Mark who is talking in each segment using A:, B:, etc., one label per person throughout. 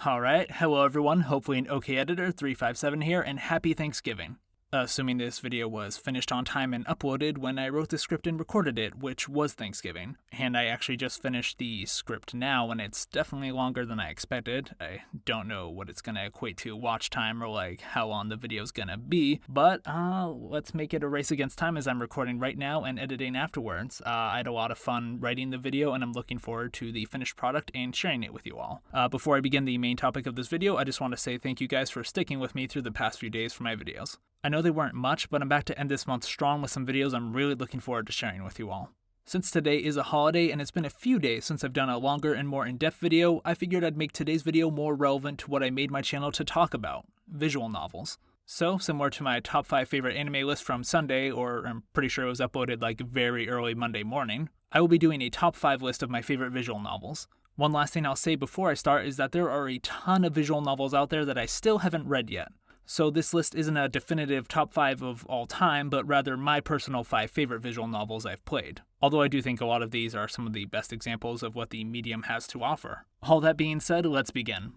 A: Alright, hello everyone, hopefully an okay editor 357 here, and happy Thanksgiving. Assuming this video was finished on time and uploaded when I wrote the script and recorded it, which was Thanksgiving. And I actually just finished the script now, and it's definitely longer than I expected. I don't know what it's gonna equate to watch time or like how long the video's gonna be, but let's make it a race against time as I'm recording right now and editing afterwards. I had a lot of fun writing the video, and I'm looking forward to the finished product and sharing it with you all. Before I begin the main topic of this video, I just want to say thank you guys for sticking with me through the past few days for my videos. I know they weren't much, but I'm back to end this month strong with some videos I'm really looking forward to sharing with you all. Since today is a holiday and it's been a few days since I've done a longer and more in-depth video, I figured I'd make today's video more relevant to what I made my channel to talk about, visual novels. So, similar to my top 5 favorite anime list from Sunday, or I'm pretty sure it was uploaded like very early Monday morning, I will be doing a top 5 list of my favorite visual novels. One last thing I'll say before I start is that there are a ton of visual novels out there that I still haven't read yet. So this list isn't a definitive top 5 of all time, but rather my personal 5 favorite visual novels I've played. Although I do think a lot of these are some of the best examples of what the medium has to offer. All that being said, let's begin.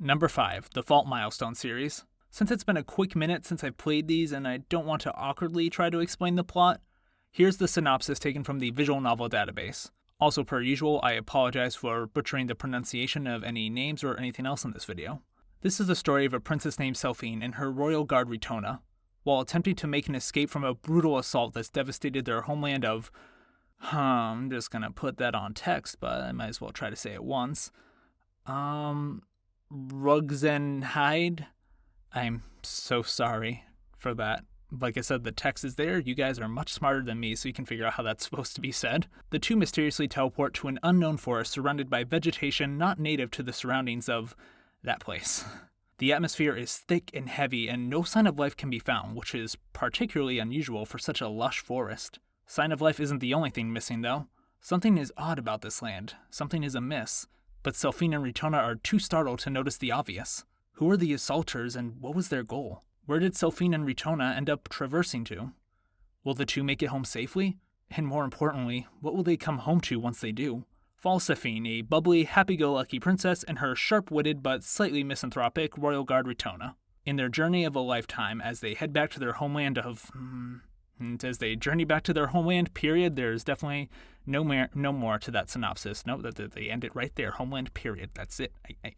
A: Number 5, the Fault Milestone series. Since it's been a quick minute since I've played these and I don't want to awkwardly try to explain the plot, here's the synopsis taken from the Visual Novel Database. Also, per usual, I apologize for butchering the pronunciation of any names or anything else in this video. This is the story of a princess named Selphine and her royal guard Ritona. While attempting to make an escape from a brutal assault that's devastated their homeland of... I'm just gonna put that on text, but I might as well try to say it once. Rugzenhide? I'm so sorry for that. Like I said, the text is there. You guys are much smarter than me, so you can figure out how that's supposed to be said. The two mysteriously teleport to an unknown forest surrounded by vegetation not native to the surroundings of that place. The atmosphere is thick and heavy, and no sign of life can be found, which is particularly unusual for such a lush forest. Sign of life isn't the only thing missing, though. Something is odd about this land. Something is amiss. But Selphine and Ritona are too startled to notice the obvious. Who are the assaulters and what was their goal? Where did Selphine and Ritona end up traversing to? Will the two make it home safely? And more importantly, what will they come home to once they do? Falls Selphine, a bubbly, happy-go-lucky princess, and her sharp-witted but slightly misanthropic royal guard Ritona. In their journey of a lifetime, as they head back to their homeland of... As they journey back to their homeland, period, there's definitely no more to that synopsis. No, that they end it right there. Homeland, period. That's it. I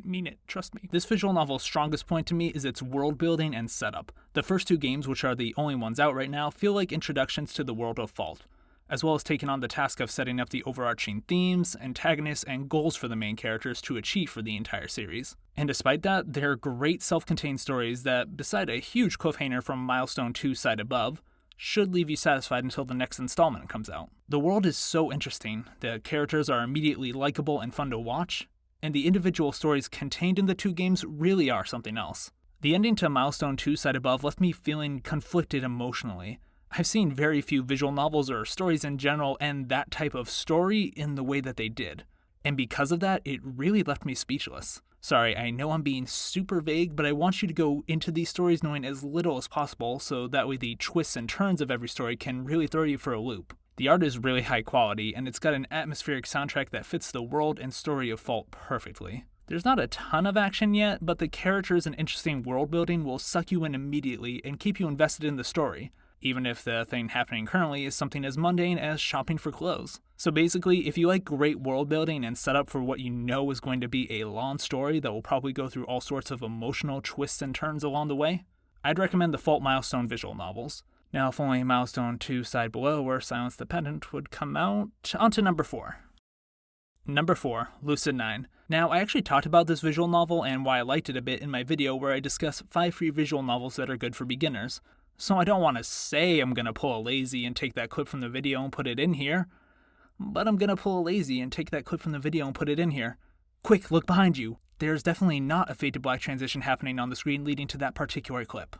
A: mean it. Trust me. This visual novel's strongest point to me is its world building and setup. The first two games, which are the only ones out right now, feel like introductions to the world of Fault, as well as taking on the task of setting up the overarching themes, antagonists, and goals for the main characters to achieve for the entire series. And despite that, they're great self-contained stories that, beside a huge cliffhanger from Milestone 2 side above, should leave you satisfied until the next installment comes out. The world is so interesting, the characters are immediately likable and fun to watch, and the individual stories contained in the two games really are something else. The ending to Milestone 2 side above left me feeling conflicted emotionally. I've seen very few visual novels or stories in general end that type of story in the way that they did. And because of that, it really left me speechless. Sorry, I know I'm being super vague, but I want you to go into these stories knowing as little as possible, so that way the twists and turns of every story can really throw you for a loop. The art is really high quality, and it's got an atmospheric soundtrack that fits the world and story of Fault perfectly. There's not a ton of action yet, but the characters and interesting world building will suck you in immediately and keep you invested in the story, even if the thing happening currently is something as mundane as shopping for clothes. So basically, if you like great world building and setup for what you know is going to be a long story that will probably go through all sorts of emotional twists and turns along the way, I'd recommend the Fault Milestone visual novels. Now, if only Milestone 2 side below or Silence the Pendant would come out. On to number 4. Number 4, Lucid 9. Now, I actually talked about this visual novel and why I liked it a bit in my video where I discuss 5 free visual novels that are good for beginners. So I don't want to say I'm going to pull a lazy and take that clip from the video and put it in here, but I'm going to pull a lazy and take that clip from the video and put it in here. Quick, look behind you. There's definitely not a fade to black transition happening on the screen leading to that particular clip.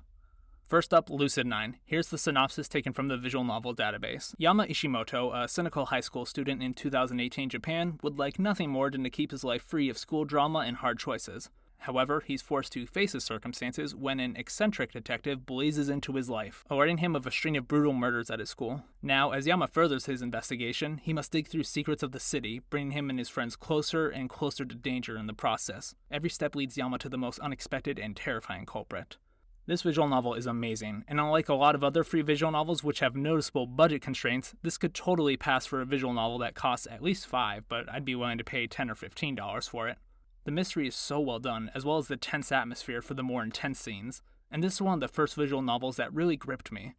A: First up, Lucid 9. Here's the synopsis taken from the visual novel database. Yama Ishimoto, a cynical high school student in 2018 Japan, would like nothing more than to keep his life free of school drama and hard choices. However, he's forced to face his circumstances when an eccentric detective blazes into his life, alerting him of a string of brutal murders at his school. Now, as Yama furthers his investigation, he must dig through secrets of the city, bringing him and his friends closer and closer to danger in the process. Every step leads Yama to the most unexpected and terrifying culprit. This visual novel is amazing, and unlike a lot of other free visual novels which have noticeable budget constraints, this could totally pass for a visual novel that costs at least $5, but I'd be willing to pay $10 or $15 for it. The mystery is so well done, as well as the tense atmosphere for the more intense scenes, and this is one of the first visual novels that really gripped me.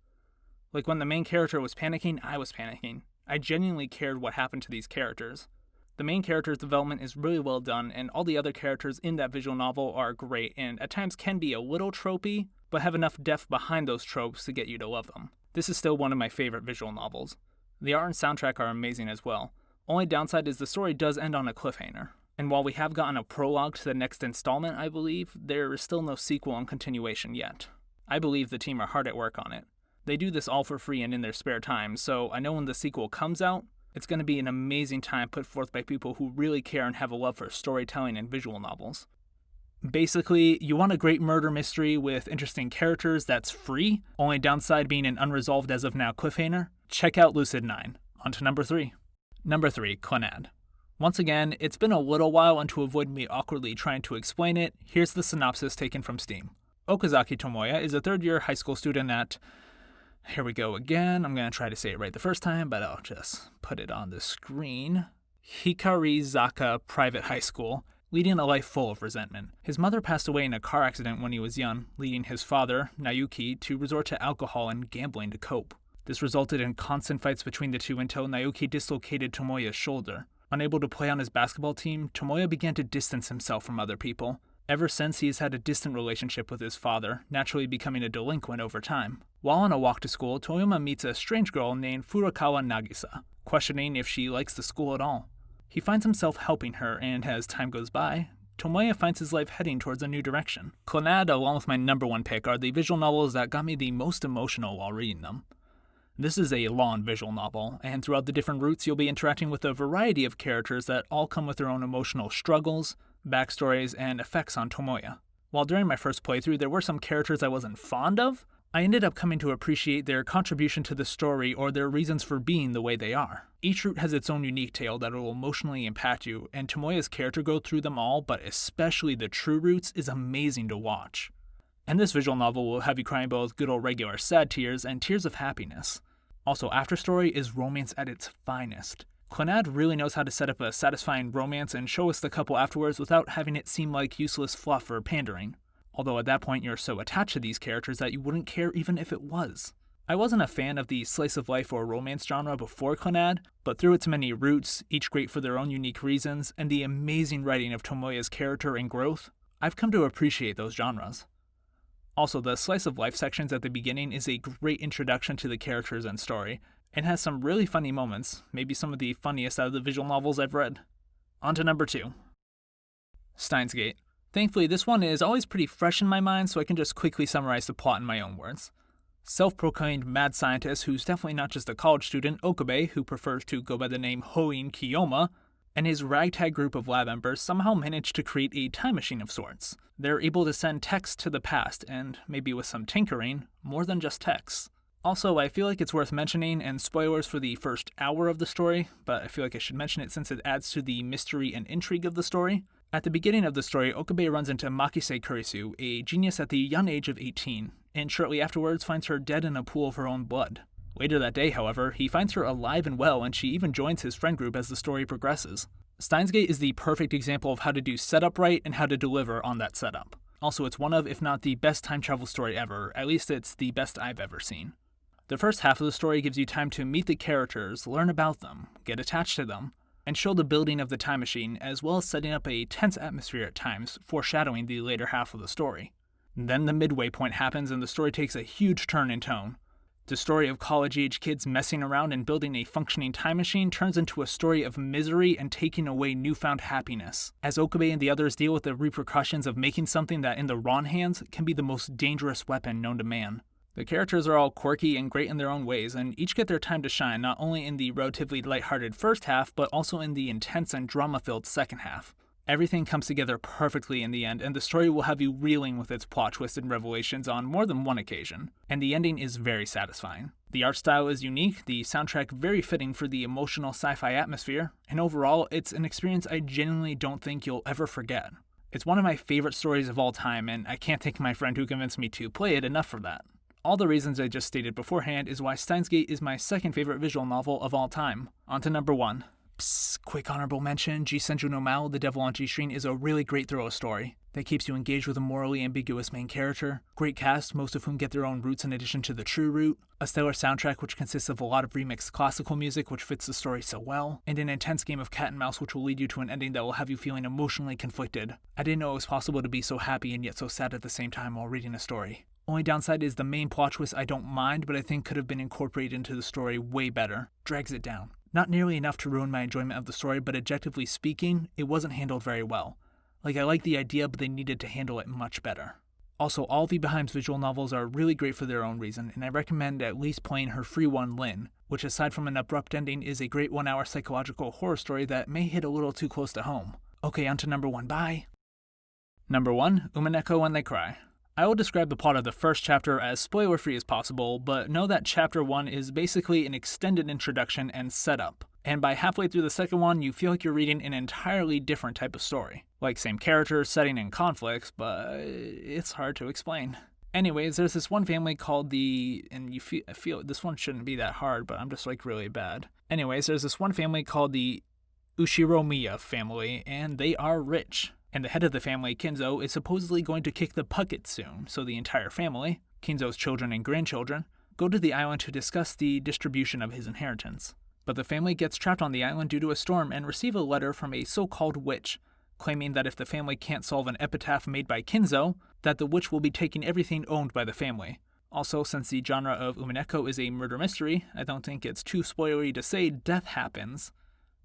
A: Like when the main character was panicking, I was panicking. I genuinely cared what happened to these characters. The main character's development is really well done, and all the other characters in that visual novel are great, and at times can be a little tropey, but have enough depth behind those tropes to get you to love them. This is still one of my favorite visual novels. The art and soundtrack are amazing as well. Only downside is the story does end on a cliffhanger. And while we have gotten a prologue to the next installment, I believe, there is still no sequel and continuation yet. I believe the team are hard at work on it. They do this all for free and in their spare time, so I know when the sequel comes out, it's going to be an amazing time put forth by people who really care and have a love for storytelling and visual novels. Basically, you want a great murder mystery with interesting characters that's free, only downside being an unresolved as of now cliffhanger? Check out Lucid 9. On to number 3. Number 3, Konan. Once again, it's been a little while, and to avoid me awkwardly trying to explain it, here's the synopsis taken from Steam. Okazaki Tomoya is a third-year high school student at... Here we go again. I'm going to try to say it right the first time, but I'll just put it on the screen. Hikarizaka Private High School, leading a life full of resentment. His mother passed away in a car accident when he was young, leading his father, Naoki, to resort to alcohol and gambling to cope. This resulted in constant fights between the two until Naoki dislocated Tomoya's shoulder. Unable to play on his basketball team, Tomoya began to distance himself from other people. Ever since, he has had a distant relationship with his father, naturally becoming a delinquent over time. While on a walk to school, Toyoma meets a strange girl named Furukawa Nagisa, questioning if she likes the school at all. He finds himself helping her, and as time goes by, Tomoya finds his life heading towards a new direction. Konan, along with my number 1 pick, are the visual novels that got me the most emotional while reading them. This is a long visual novel, and throughout the different routes you'll be interacting with a variety of characters that all come with their own emotional struggles, backstories, and effects on Tomoya. While during my first playthrough there were some characters I wasn't fond of, I ended up coming to appreciate their contribution to the story or their reasons for being the way they are. Each route has its own unique tale that will emotionally impact you, and Tomoya's character growth through them all, but especially the true routes, is amazing to watch. And this visual novel will have you crying both good old regular sad tears and tears of happiness. Also, Afterstory is romance at its finest. Konan really knows how to set up a satisfying romance and show us the couple afterwards without having it seem like useless fluff or pandering. Although at that point you're so attached to these characters that you wouldn't care even if it was. I wasn't a fan of the slice of life or romance genre before Konan, but through its many routes, each great for their own unique reasons, and the amazing writing of Tomoya's character and growth, I've come to appreciate those genres. Also, the slice of life sections at the beginning is a great introduction to the characters and story, and has some really funny moments, maybe some of the funniest out of the visual novels I've read. On to number 2. Steins Gate. Thankfully, this one is always pretty fresh in my mind, so I can just quickly summarize the plot in my own words. Self-proclaimed mad scientist who's definitely not just a college student, Okabe, who prefers to go by the name Hoin Kiyoma, and his ragtag group of lab members somehow managed to create a time machine of sorts. They're able to send texts to the past, and maybe with some tinkering, more than just texts. Also, I feel like it's worth mentioning, and spoilers for the first hour of the story, but I feel like I should mention it since it adds to the mystery and intrigue of the story. At the beginning of the story, Okabe runs into Makise Kurisu, a genius at the young age of 18, and shortly afterwards finds her dead in a pool of her own blood. Later that day, however, he finds her alive and well, and she even joins his friend group as the story progresses. Steins Gate is the perfect example of how to do setup right and how to deliver on that setup. Also, it's one of, if not the best time travel story ever, at least it's the best I've ever seen. The first half of the story gives you time to meet the characters, learn about them, get attached to them, and show the building of the time machine, as well as setting up a tense atmosphere at times, foreshadowing the later half of the story. Then the midway point happens and the story takes a huge turn in tone. The story of college-age kids messing around and building a functioning time machine turns into a story of misery and taking away newfound happiness, as Okabe and the others deal with the repercussions of making something that in the wrong hands can be the most dangerous weapon known to man. The characters are all quirky and great in their own ways, and each get their time to shine not only in the relatively lighthearted first half, but also in the intense and drama-filled second half. Everything comes together perfectly in the end, and the story will have you reeling with its plot twists and revelations on more than one occasion, and the ending is very satisfying. The art style is unique, the soundtrack very fitting for the emotional sci-fi atmosphere, and overall, it's an experience I genuinely don't think you'll ever forget. It's one of my favorite stories of all time, and I can't thank my friend who convinced me to play it enough for that. All the reasons I just stated beforehand is why Steins Gate is my second favorite visual novel of all time. On to number 1. Psst, quick honorable mention, Ji Senju no Mao, The Devil on G-String is a really great thriller story that keeps you engaged with a morally ambiguous main character, great cast, most of whom get their own roots in addition to the true root, a stellar soundtrack which consists of a lot of remixed classical music which fits the story so well, and an intense game of cat and mouse which will lead you to an ending that will have you feeling emotionally conflicted. I didn't know it was possible to be so happy and yet so sad at the same time while reading a story. Only downside is the main plot twist I don't mind, but I think could have been incorporated into the story way better. Drags it down. Not nearly enough to ruin my enjoyment of the story, but objectively speaking, it wasn't handled very well. Like, I like the idea, but they needed to handle it much better. Also, all of Ibrahim's visual novels are really great for their own reason, and I recommend at least playing her free one, Lin, which aside from an abrupt ending is a great 1-hour psychological horror story that may hit a little too close to home. Okay, on to number 1, bye! Number 1, Unecho When They Cry. I will describe the plot of the first chapter as spoiler-free as possible, but know that chapter 1 is basically an extended introduction and setup. And by halfway through the second one, you feel like you're reading an entirely different type of story. Like same characters, setting, and conflicts, but it's hard to explain. Anyways, there's this one family called and I feel this one shouldn't be that hard, but I'm just like really bad. Anyways, there's this one family called the Ushiromiya family, and they are rich. And the head of the family, Kinzo, is supposedly going to kick the bucket soon, so the entire family, Kinzo's children and grandchildren, go to the island to discuss the distribution of his inheritance. But the family gets trapped on the island due to a storm and receive a letter from a so-called witch, claiming that if the family can't solve an epitaph made by Kinzo, that the witch will be taking everything owned by the family. Also, since the genre of Unecho is a murder mystery, I don't think it's too spoilery to say death happens.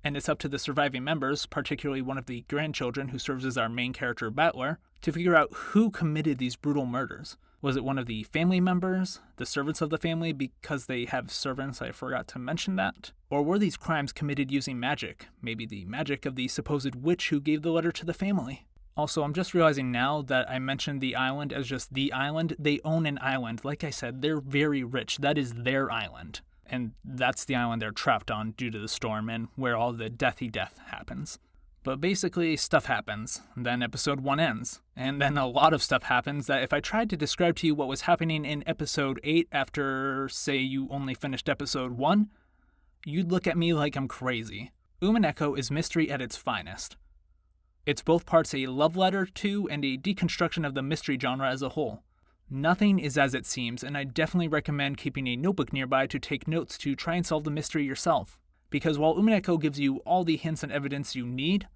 A: And it's up to the surviving members, particularly one of the grandchildren who serves as our main character, Battler, to figure out who committed these brutal murders. Was it one of the family members, the servants of the family because they have servants, I forgot to mention that? Or were these crimes committed using magic, maybe the magic of the supposed witch who gave the letter to the family? Also, I'm just realizing now that I mentioned the island as just the island. They own an island. Like I said, they're very rich. That is their island. And that's the island they're trapped on due to the storm and where all the deathy death happens. But basically, stuff happens. Then episode 1 ends. And then a lot of stuff happens that if I tried to describe to you what was happening in episode 8 after, say, you only finished episode 1, you'd look at me like I'm crazy. Unecho is mystery at its finest. It's both parts a love letter to and a deconstruction of the mystery genre as a whole. Nothing is as it seems, and I definitely recommend keeping a notebook nearby to take notes to try and solve the mystery yourself. Because while Unecho gives you all the hints and evidence you need,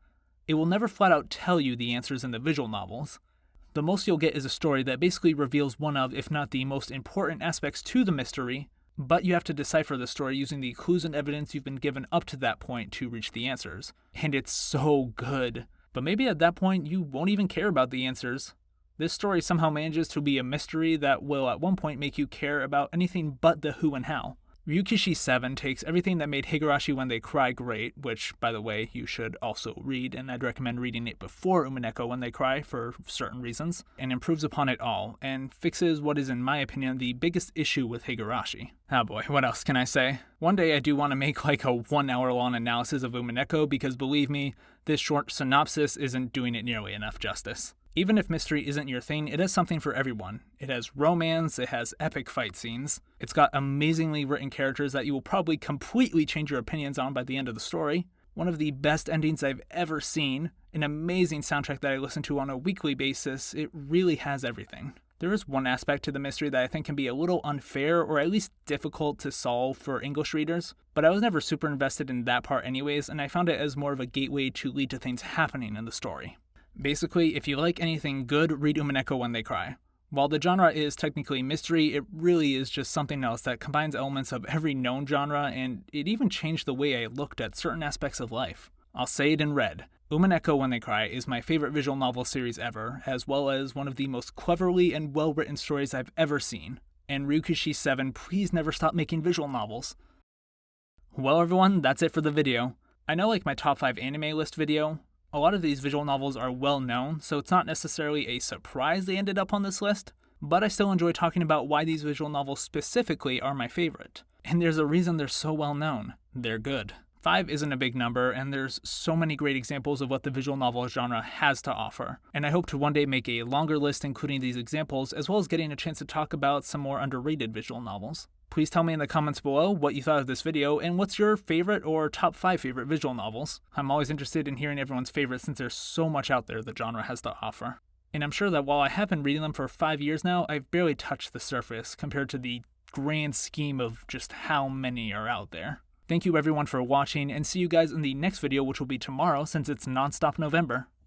A: it will never flat out tell you the answers in the visual novels. The most you'll get is a story that basically reveals one of, if not the most important aspects to the mystery, but you have to decipher the story using the clues and evidence you've been given up to that point to reach the answers. And it's so good. But maybe at that point you won't even care about the answers. This story somehow manages to be a mystery that will at one point make you care about anything but the who and how. Ryukishi 7 takes everything that made Higurashi When They Cry great, which, by the way, you should also read, and I'd recommend reading it before Unecho When They Cry for certain reasons, and improves upon it all, and fixes what is, in my opinion, the biggest issue with Higurashi. Oh boy, what else can I say? One day I do want to make like a 1 hour long analysis of Unecho, because believe me, this short synopsis isn't doing it nearly enough justice. Even if mystery isn't your thing, it has something for everyone. It has romance, it has epic fight scenes, it's got amazingly written characters that you will probably completely change your opinions on by the end of the story, one of the best endings I've ever seen, an amazing soundtrack that I listen to on a weekly basis. It really has everything. There is one aspect to the mystery that I think can be a little unfair or at least difficult to solve for English readers, but I was never super invested in that part anyways, and I found it as more of a gateway to lead to things happening in the story. Basically, if you like anything good, read Unecho When They Cry. While the genre is technically mystery, it really is just something else that combines elements of every known genre, and it even changed the way I looked at certain aspects of life. I'll say it in red. Unecho When They Cry is my favorite visual novel series ever, as well as one of the most cleverly and well-written stories I've ever seen. And Ryukishi7, please never stop making visual novels. Well everyone, that's it for the video. I know like my top 5 anime list video, a lot of these visual novels are well known, so it's not necessarily a surprise they ended up on this list, but I still enjoy talking about why these visual novels specifically are my favorite. And there's a reason they're so well known. They're good. 5 isn't a big number, and there's so many great examples of what the visual novel genre has to offer. And I hope to one day make a longer list including these examples, as well as getting a chance to talk about some more underrated visual novels. Please tell me in the comments below what you thought of this video, and what's your favorite or top 5 favorite visual novels. I'm always interested in hearing everyone's favorites since there's so much out there the genre has to offer. And I'm sure that while I have been reading them for 5 years now, I've barely touched the surface compared to the grand scheme of just how many are out there. Thank you everyone for watching, and see you guys in the next video, which will be tomorrow since it's Non-Stop November.